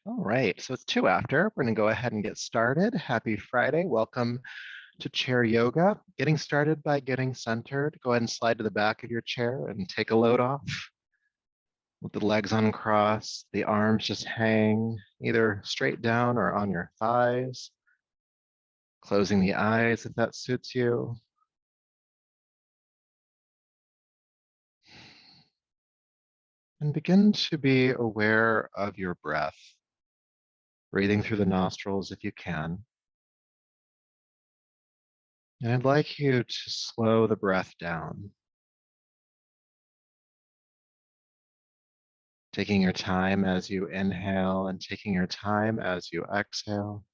All right, so it's 2 after. We're going to go ahead and get started. Happy Friday. Welcome to chair yoga. Getting started by getting centered. Go ahead and slide to the back of your chair and take a load off. With the legs uncrossed, the arms just hang either straight down or on your thighs. Closing the eyes if that suits you. And begin to be aware of your breath. Breathing through the nostrils if you can. And I'd like you to slow the breath down. Taking your time as you inhale and taking your time as you exhale.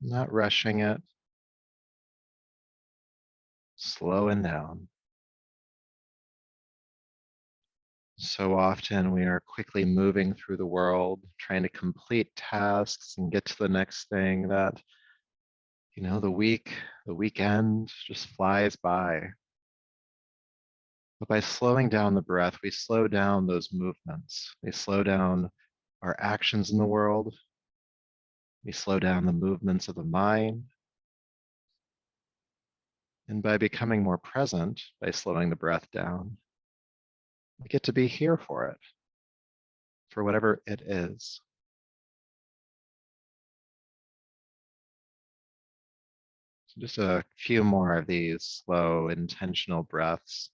Not rushing it, slowing down. So often we are quickly moving through the world, trying to complete tasks and get to the next thing that, the weekend just flies by. But by slowing down the breath, we slow down those movements. We slow down our actions in the world. We slow down the movements of the mind. And by becoming more present, by slowing the breath down, we get to be here for it, for whatever it is. So just a few more of these slow, intentional breaths,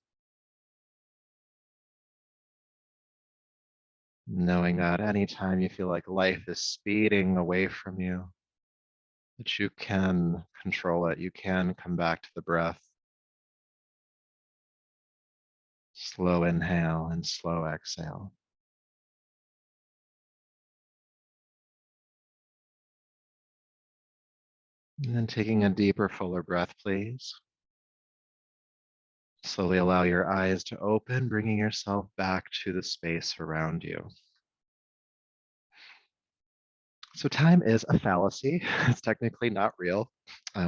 knowing that anytime you feel like life is speeding away from you, that you can control it. You can come back to the breath. Slow inhale and slow exhale. And then taking a deeper, fuller breath, please. Slowly allow your eyes to open, bringing yourself back to the space around you. So time is a fallacy. It's technically not real.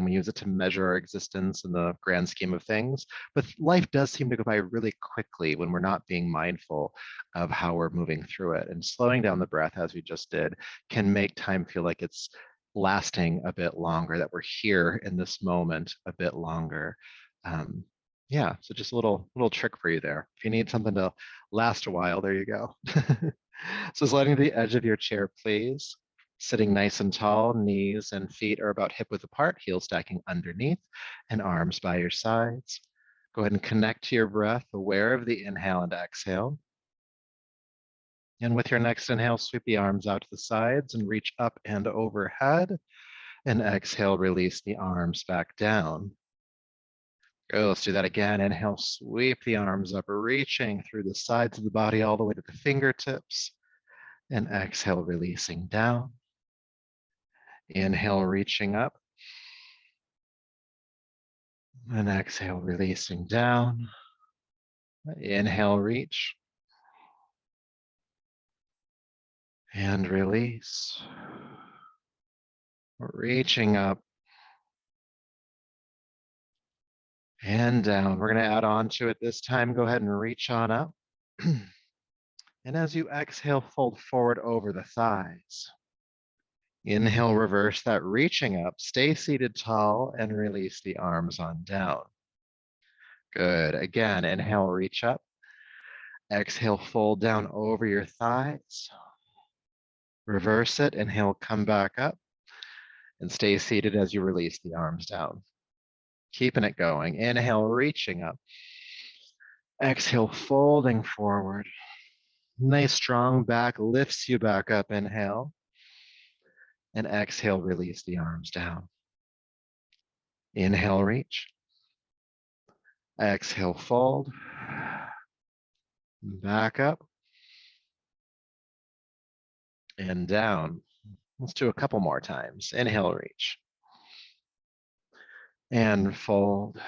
We use it to measure our existence in the grand scheme of things. But life does seem to go by really quickly when we're not being mindful of how we're moving through it. And slowing down the breath, as we just did, can make time feel like it's lasting a bit longer, that we're here in this moment a bit longer. Um, yeah, so just a little trick for you there. If you need something to last a while, there you go. So sliding to the edge of your chair, please. Sitting nice and tall, knees and feet are about hip width apart, heels stacking underneath, and arms by your sides. Go ahead and connect to your breath, aware of the inhale and exhale. And with your next inhale, sweep the arms out to the sides and reach up and overhead. And exhale, release the arms back down. Good, let's do that again. Inhale, sweep the arms up, reaching through the sides of the body all the way to the fingertips. And exhale, releasing down. Inhale, reaching up. And exhale, releasing down. Inhale, reach. And release. Reaching up. And down. We're going to add on to it this time. Go ahead and reach on up. And as you exhale, fold forward over the thighs. Inhale, reverse that, reaching up. Stay seated tall and release the arms on down. Good. Again, inhale, reach up. Exhale, fold down over your thighs. Reverse it. Inhale, come back up. And stay seated as you release the arms down. Keeping it going. Inhale, reaching up. Exhale, folding forward. Nice strong back lifts you back up. Inhale. And exhale, release the arms down. Inhale, reach. Exhale, fold. Back up. And down. Let's do a couple more times. Inhale, reach. And fold.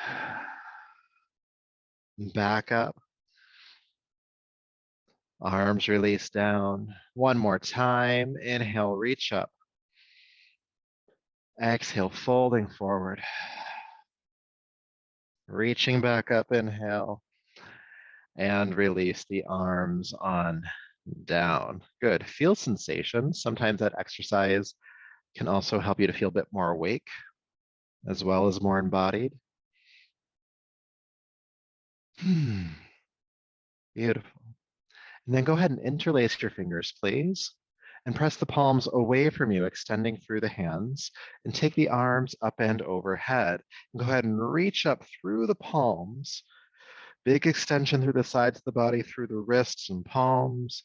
Back up. Arms release down. One more time. Inhale, reach up. Exhale, folding forward. Reaching back up, inhale, and release the arms on down. Good. Feel sensation. Sometimes that exercise can also help you to feel a bit more awake as well as more embodied. Beautiful. And then go ahead and interlace your fingers, please, and press the palms away from you, extending through the hands, and take the arms up and overhead. And go ahead and reach up through the palms. Big extension through the sides of the body, through the wrists and palms.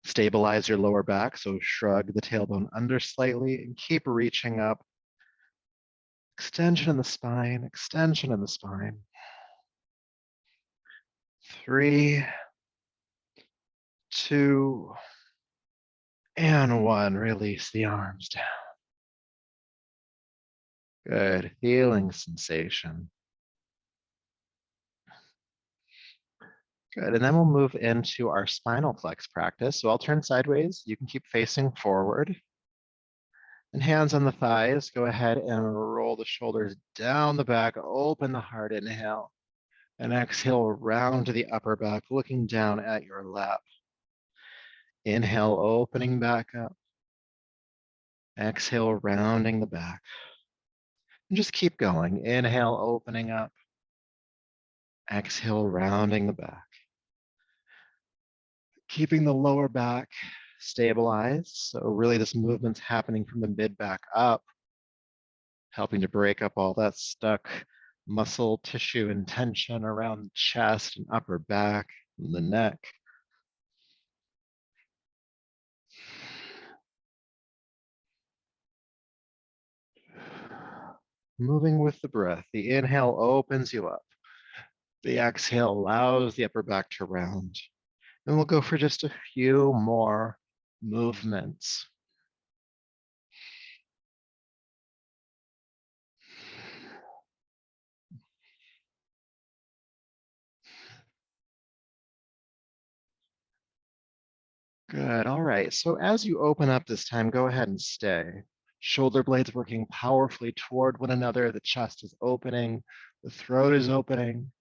Stabilize your lower back, so shrug the tailbone under slightly and keep reaching up. Extension in the spine, extension in the spine. 3, 2, and 1. Release the arms down. Good. Feeling sensation. Good. And then we'll move into our spinal flex practice. So I'll turn sideways. You can keep facing forward. And hands on the thighs. Go ahead and roll the shoulders down the back. Open the heart. Inhale. And exhale, round to the upper back, looking down at your lap. Inhale, opening back up. Exhale, rounding the back. And just keep going. Inhale, opening up. Exhale, rounding the back. Keeping the lower back stabilized. So really this movement's happening from the mid back up, helping to break up all that stuck muscle tissue and tension around the chest and upper back and the neck. Moving with the breath. The inhale opens you up. The exhale allows the upper back to round. And we'll go for just a few more movements. Good. All right. So as you open up this time, go ahead and stay. Shoulder blades working powerfully toward one another. The chest is opening. The throat is opening.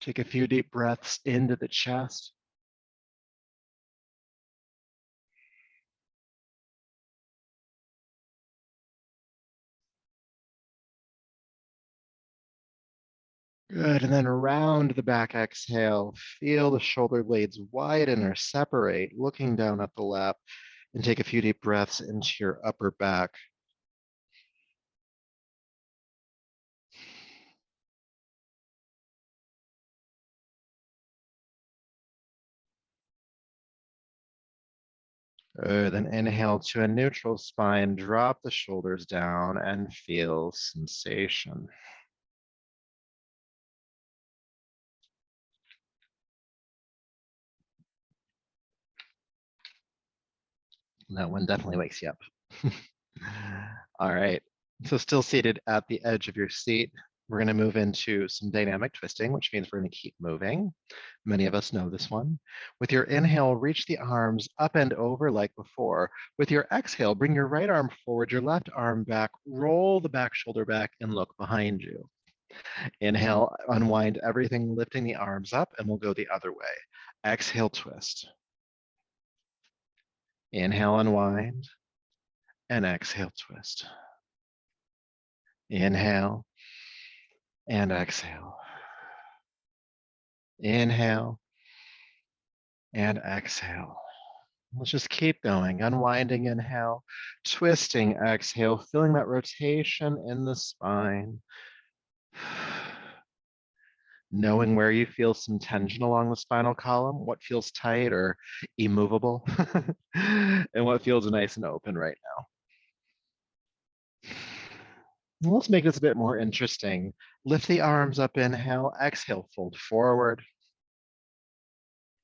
Take a few deep breaths into the chest. Good. And then around the back exhale, feel the shoulder blades widen or separate, looking down at the lap, and take a few deep breaths into your upper back. Good. Then inhale to a neutral spine, drop the shoulders down and feel sensation. That one definitely wakes you up. All right. So still seated at the edge of your seat, we're going to move into some dynamic twisting, which means we're going to keep moving. Many of us know this one. With your inhale, reach the arms up and over like before. With your exhale, bring your right arm forward, your left arm back, roll the back shoulder back, and look behind you. Inhale, unwind everything, lifting the arms up, and we'll go the other way. Exhale, twist. Inhale, unwind, and exhale, twist. Inhale and exhale. Inhale and exhale. Let's just keep going. Unwinding, inhale, twisting, exhale, feeling that rotation in the spine. Knowing where you feel some tension along the spinal column, what feels tight or immovable, and what feels nice and open right now. Let's make this a bit more interesting. Lift the arms up, inhale, exhale, fold forward.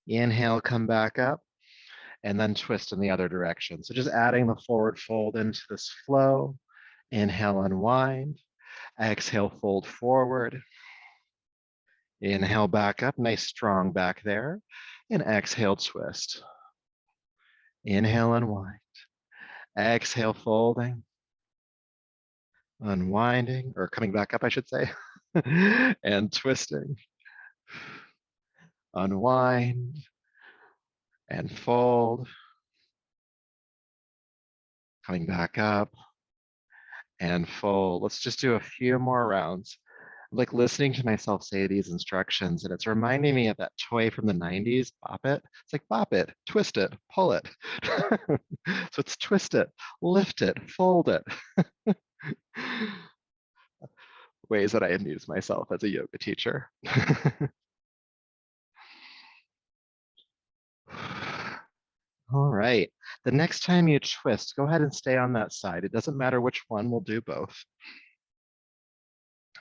Inhale, come back up, and then twist in the other direction. So just adding the forward fold into this flow. Inhale, unwind. Exhale, fold forward. Inhale, back up, nice strong back there. And exhale, twist. Inhale, unwind. Exhale, folding. Unwinding, or coming back up, I should say. and twisting. Unwind and fold, coming back up and fold. Let's just do a few more rounds. Like listening to myself say these instructions, and it's reminding me of that toy from the 90s, Bop It. It's like bop it, twist it, pull it. So it's twist it, lift it, fold it. Ways that I amuse myself as a yoga teacher. All right. The next time you twist, go ahead and stay on that side. It doesn't matter which one, we'll do both.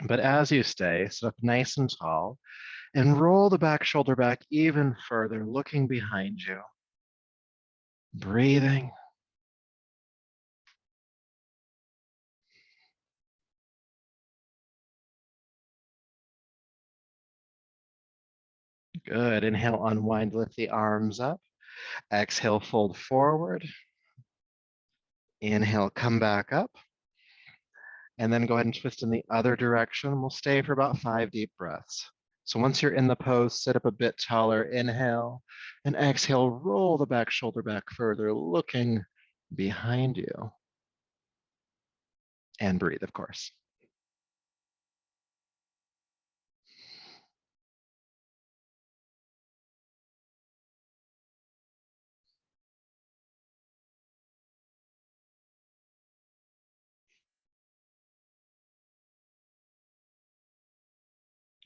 But as you stay, sit up nice and tall and roll the back shoulder back even further, looking behind you. Breathing. Good. Inhale, unwind, lift the arms up. Exhale, fold forward. Inhale, come back up. And then go ahead and twist in the other direction. We'll stay for about 5 deep breaths. So once you're in the pose, sit up a bit taller. Inhale and exhale, roll the back shoulder back further, looking behind you. And breathe, of course.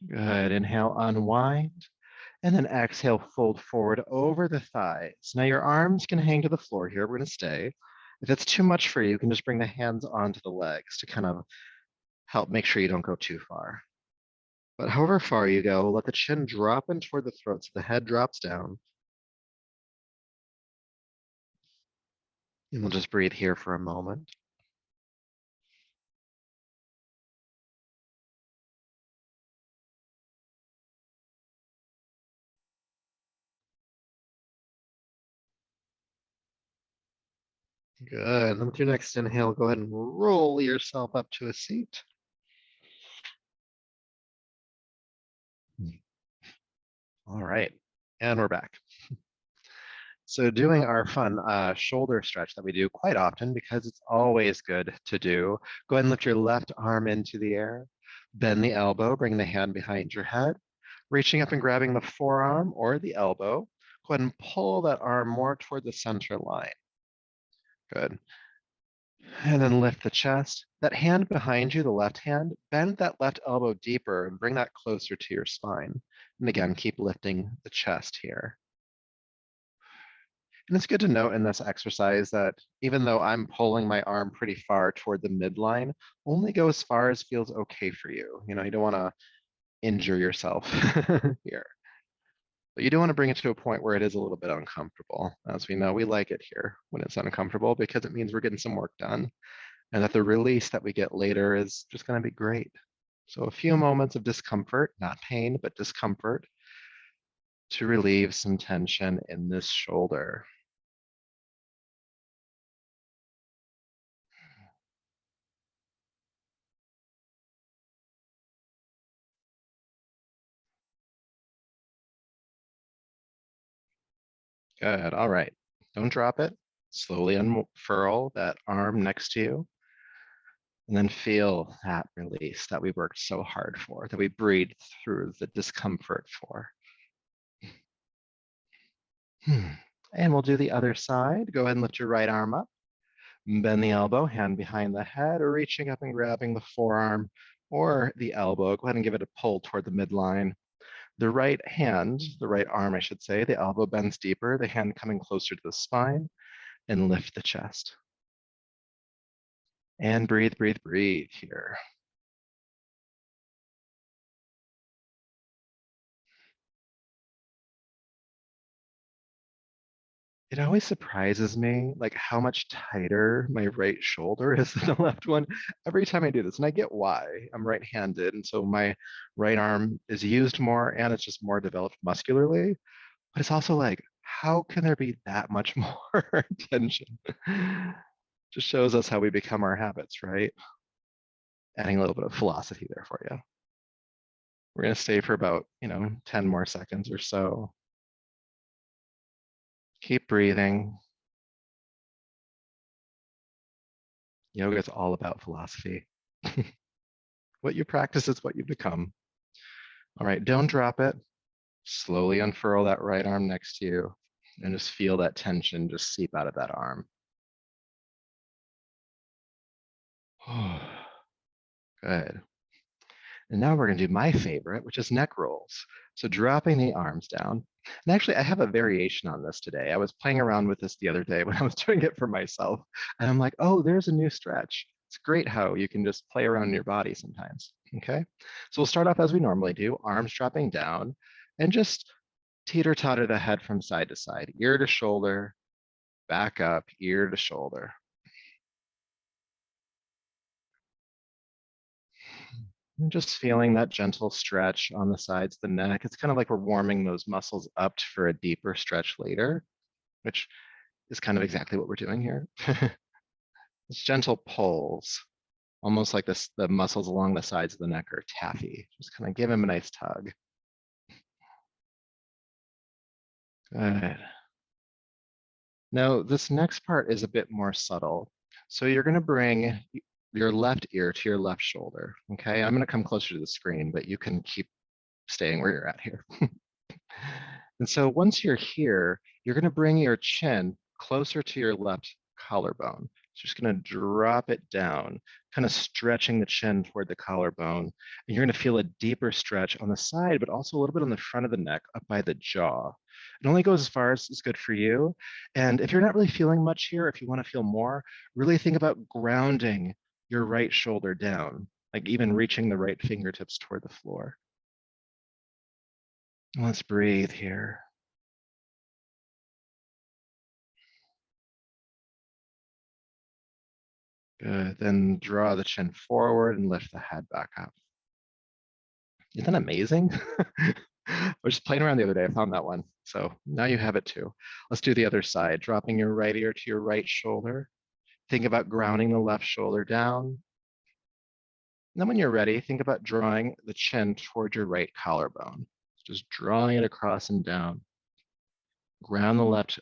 Good. Inhale, unwind. And then exhale, fold forward over the thighs. Now your arms can hang to the floor here. We're going to stay. If it's too much for you, you can just bring the hands onto the legs to kind of help make sure you don't go too far. But however far you go, let the chin drop in toward the throat so the head drops down. And we'll just breathe here for a moment. Good. Then with your next inhale, go ahead and roll yourself up to a seat. All right. And we're back. So doing our fun shoulder stretch that we do quite often because it's always good to do. Go ahead and lift your left arm into the air. Bend the elbow, bring the hand behind your head. Reaching up and grabbing the forearm or the elbow. Go ahead and pull that arm more toward the center line. Good. And then lift the chest. That hand behind you, the left hand, bend that left elbow deeper and bring that closer to your spine. And again, keep lifting the chest here. And it's good to note in this exercise that even though I'm pulling my arm pretty far toward the midline, only go as far as feels okay for you. You know, you don't want to injure yourself here. But you do want to bring it to a point where it is a little bit uncomfortable. As we know, we like it here when it's uncomfortable because it means we're getting some work done and that the release that we get later is just going to be great. So a few moments of discomfort, not pain, but discomfort to relieve some tension in this shoulder. Good. All right. Don't drop it. Slowly unfurl that arm next to you. And then feel that release that we worked so hard for, that we breathed through the discomfort for. And we'll do the other side. Go ahead and lift your right arm up. Bend the elbow, hand behind the head, or reaching up and grabbing the forearm or the elbow. Go ahead and give it a pull toward the midline. The right hand, the right arm, I should say, the elbow bends deeper, the hand coming closer to the spine, and lift the chest. And breathe, breathe, breathe here. It always surprises me, like how much tighter my right shoulder is than the left one every time I do this. And I get why. I'm right-handed, and so my right arm is used more and it's just more developed muscularly. But it's also like, how can there be that much more tension? Just shows us how we become our habits, right? Adding a little bit of philosophy there for you. We're going to stay for about, 10 more seconds or so. Keep breathing. Yoga is all about philosophy. What you practice is what you become. All right, don't drop it. Slowly unfurl that right arm next to you and just feel that tension just seep out of that arm. Good. And now we're going to do my favorite, which is neck rolls. So dropping the arms down. And actually, I have a variation on this today. I was playing around with this the other day when I was doing it for myself. And I'm like, oh, there's a new stretch. It's great how you can just play around in your body sometimes. Okay. So we'll start off as we normally do, arms dropping down and just teeter-totter the head from side to side, ear to shoulder, back up, ear to shoulder. And just feeling that gentle stretch on the sides of the neck. It's kind of like we're warming those muscles up for a deeper stretch later, which is kind of exactly what we're doing here. It's gentle pulls, almost like this, the muscles along the sides of the neck are taffy. Just kind of give them a nice tug. Good. Now, this next part is a bit more subtle. So you're going to bring your left ear to your left shoulder. Okay, I'm going to come closer to the screen, but you can keep staying where you're at here. And so once you're here, you're going to bring your chin closer to your left collarbone. So just going to drop it down, kind of stretching the chin toward the collarbone. And you're going to feel a deeper stretch on the side, but also a little bit on the front of the neck, up by the jaw. It only goes as far as is good for you. And if you're not really feeling much here, if you want to feel more, really think about grounding your right shoulder down, like even reaching the right fingertips toward the floor. Let's breathe here. Good. Then draw the chin forward and lift the head back up. Isn't that amazing? I was just playing around the other day. I found that one. So now you have it too. Let's do the other side. Dropping your right ear to your right shoulder. Think about grounding the left shoulder down. And then when you're ready, think about drawing the chin toward your right collarbone. Just drawing it across and down. Ground the left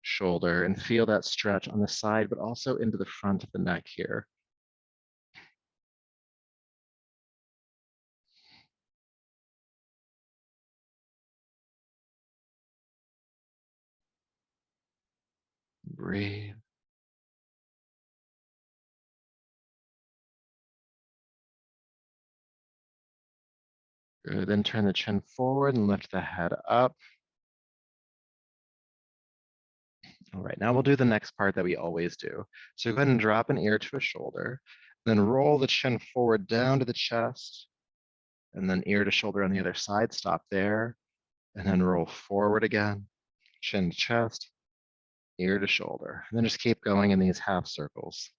shoulder and feel that stretch on the side, but also into the front of the neck here. Breathe. Good. Then turn the chin forward and lift the head up. All right, now we'll do the next part that we always do. So go ahead and drop an ear to a shoulder, then roll the chin forward down to the chest, and then ear to shoulder on the other side, stop there, and then roll forward again, chin to chest, ear to shoulder. And then just keep going in these half circles.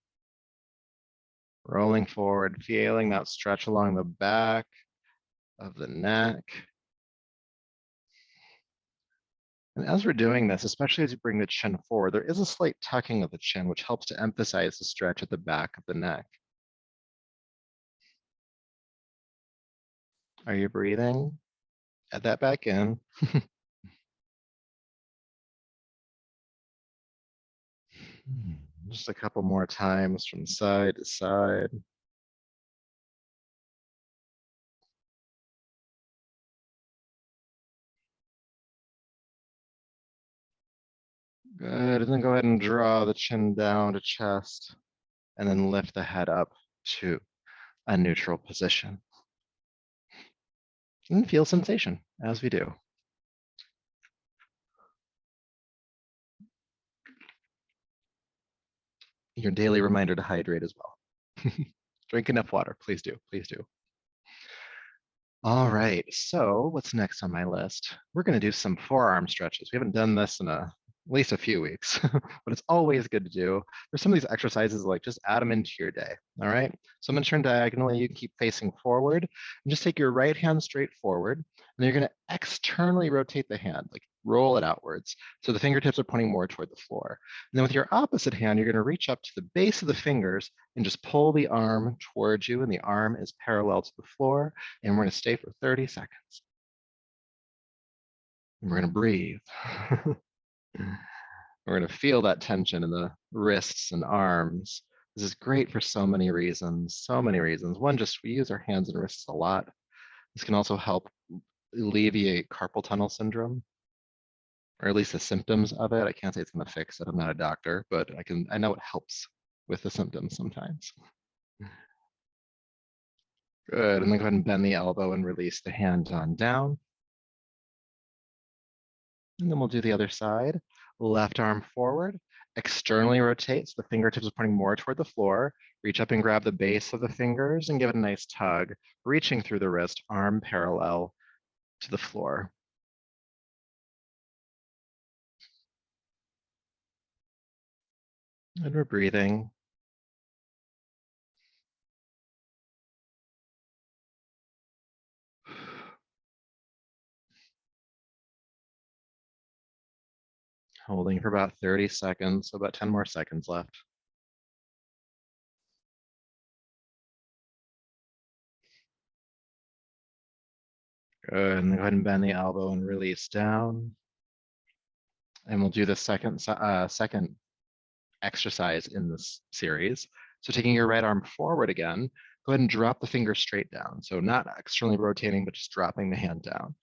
Rolling forward, feeling that stretch along the back of the neck. And as we're doing this, especially as you bring the chin forward, there is a slight tucking of the chin, which helps to emphasize the stretch at the back of the neck. Are you breathing? Add that back in. Just a couple more times from side to side. Good, and then go ahead and draw the chin down to chest, and then lift the head up to a neutral position. And feel sensation as we do. Your daily reminder to hydrate as well. Drink enough water, please do, please do. All right, so what's next on my list? We're gonna do some forearm stretches. We haven't done this in at least a few weeks, but it's always good to do. There's some of these exercises like just add them into your day, all right? So I'm gonna turn diagonally, you can keep facing forward, and just take your right hand straight forward, And you're going to externally rotate the hand, like roll it outwards. So the fingertips are pointing more toward the floor. And then with your opposite hand, you're going to reach up to the base of the fingers and just pull the arm towards you. And the arm is parallel to the floor. And we're going to stay for 30 seconds. And we're going to breathe. We're going to feel that tension in the wrists and arms. This is great for so many reasons, so many reasons. One, just we use our hands and wrists a lot. This can also help alleviate carpal tunnel syndrome, or at least the symptoms of it. I can't say it's going to fix it. I'm not a doctor, but I know it helps with the symptoms sometimes. Good. And then go ahead and bend the elbow and release the hand on down. And then we'll do the other side. Left arm forward, externally rotate so the fingertips are pointing more toward the floor. Reach up and grab the base of the fingers and give it a nice tug, reaching through the wrist, arm parallel to the floor. And we're breathing. Holding for about 30 seconds, so about 10 more seconds left. Good, and then go ahead and bend the elbow and release down. And we'll do the second exercise in this series. So taking your right arm forward again, go ahead and drop the finger straight down. So not externally rotating, but just dropping the hand down.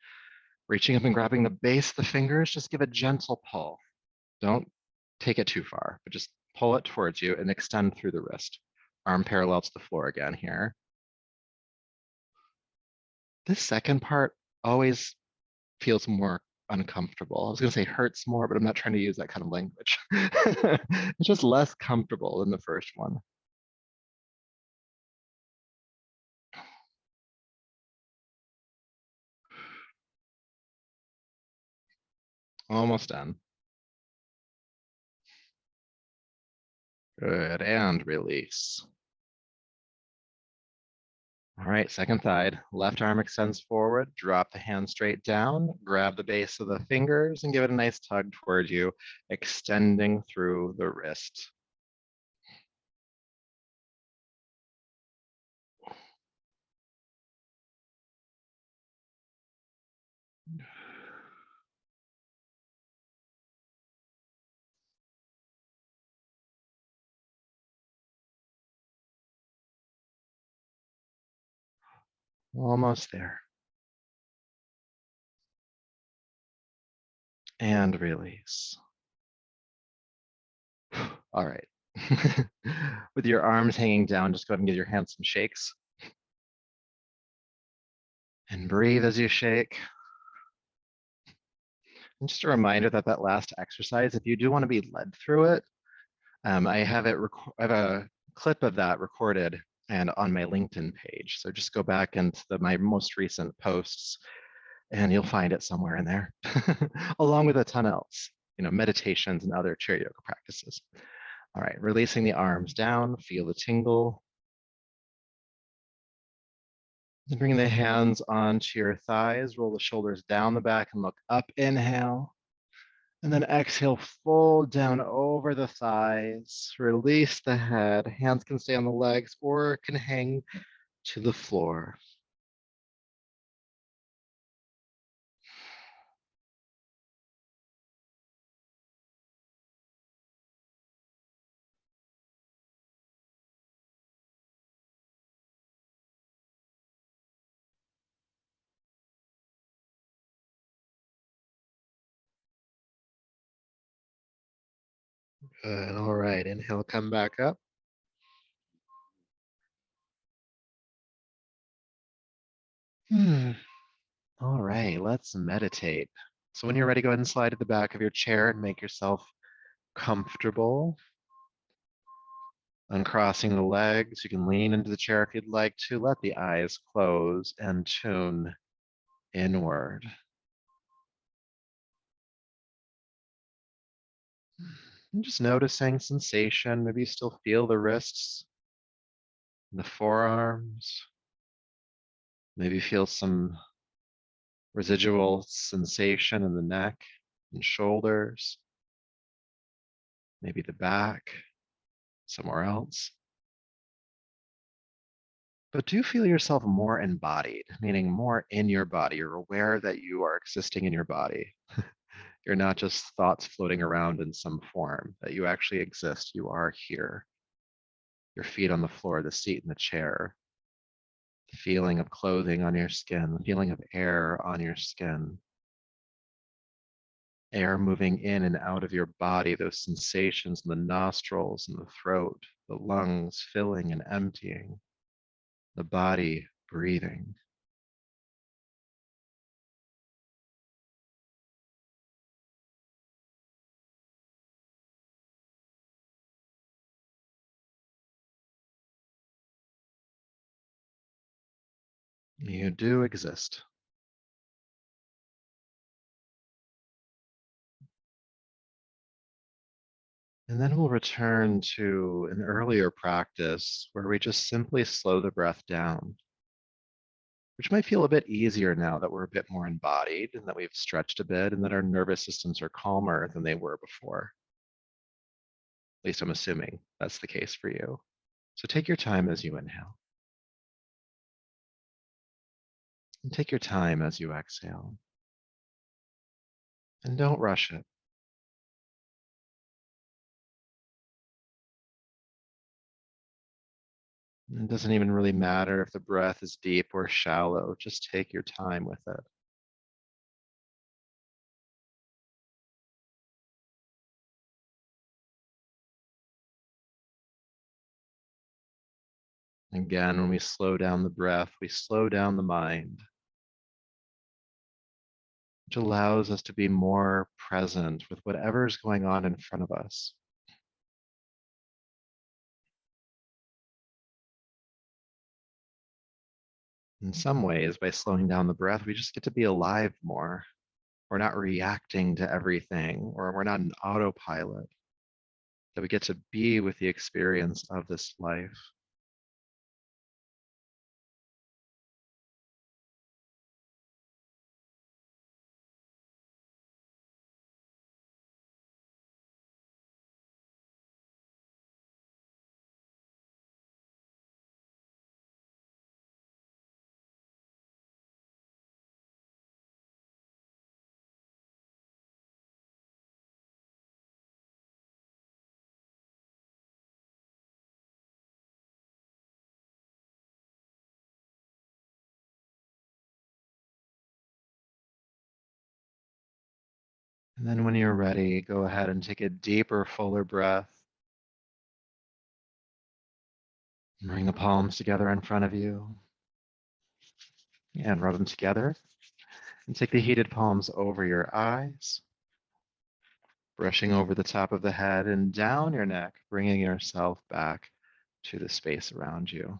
Reaching up and grabbing the base of the fingers, just give a gentle pull. Don't take it too far, but just pull it towards you and extend through the wrist. Arm parallel to the floor again here. This second part always feels more uncomfortable. I was going to say hurts more, but I'm not trying to use that kind of language. It's just less comfortable than the first one. Almost done. Good, and release. All right, second side. Left arm extends forward, drop the hand straight down, grab the base of the fingers and give it a nice tug towards you, extending through the wrist. Almost there. And release. All right. With your arms hanging down, just go ahead and give your hands some shakes. And breathe as you shake. And just a reminder that that last exercise, if you do want to be led through it, I have a clip of that recorded and on my LinkedIn page. So just go back into my most recent posts and you'll find it somewhere in there, along with a ton else, meditations and other chair yoga practices. All right, releasing the arms down, feel the tingle. And bring the hands onto your thighs, roll the shoulders down the back and look up, inhale. And then exhale, fold down over the thighs, release the head. Hands can stay on the legs or can hang to the floor. Good, all right, inhale, come back up. All right, let's meditate. So when you're ready, go ahead and slide to the back of your chair and make yourself comfortable. Uncrossing the legs, you can lean into the chair if you'd like to. Let the eyes close and tune inward. And just noticing sensation. Maybe you still feel the wrists, the forearms. Maybe feel some residual sensation in the neck and shoulders, maybe the back, somewhere else. But do you feel yourself more embodied, meaning more in your body? You're aware that you are existing in your body. You're not just thoughts floating around in some form, that you actually exist. You are here. Your feet on the floor, the seat in the chair, the feeling of clothing on your skin, the feeling of air on your skin, air moving in and out of your body, those sensations in the nostrils and the throat, the lungs filling and emptying, the body breathing. You do exist. And then we'll return to an earlier practice where we just simply slow the breath down, which might feel a bit easier now that we're a bit more embodied and that we've stretched a bit and that our nervous systems are calmer than they were before. At least I'm assuming that's the case for you. So take your time as you inhale and take your time as you exhale. And don't rush it. It doesn't even really matter if the breath is deep or shallow. Just take your time with it. Again, when we slow down the breath, we slow down the mind, which allows us to be more present with whatever's going on in front of us. In some ways, by slowing down the breath, we just get to be alive more. We're not reacting to everything, or we're not an autopilot, that we get to be with the experience of this life. And then when you're ready, go ahead and take a deeper, fuller breath. Bring the palms together in front of you and rub them together. And take the heated palms over your eyes, brushing over the top of the head and down your neck, bringing yourself back to the space around you.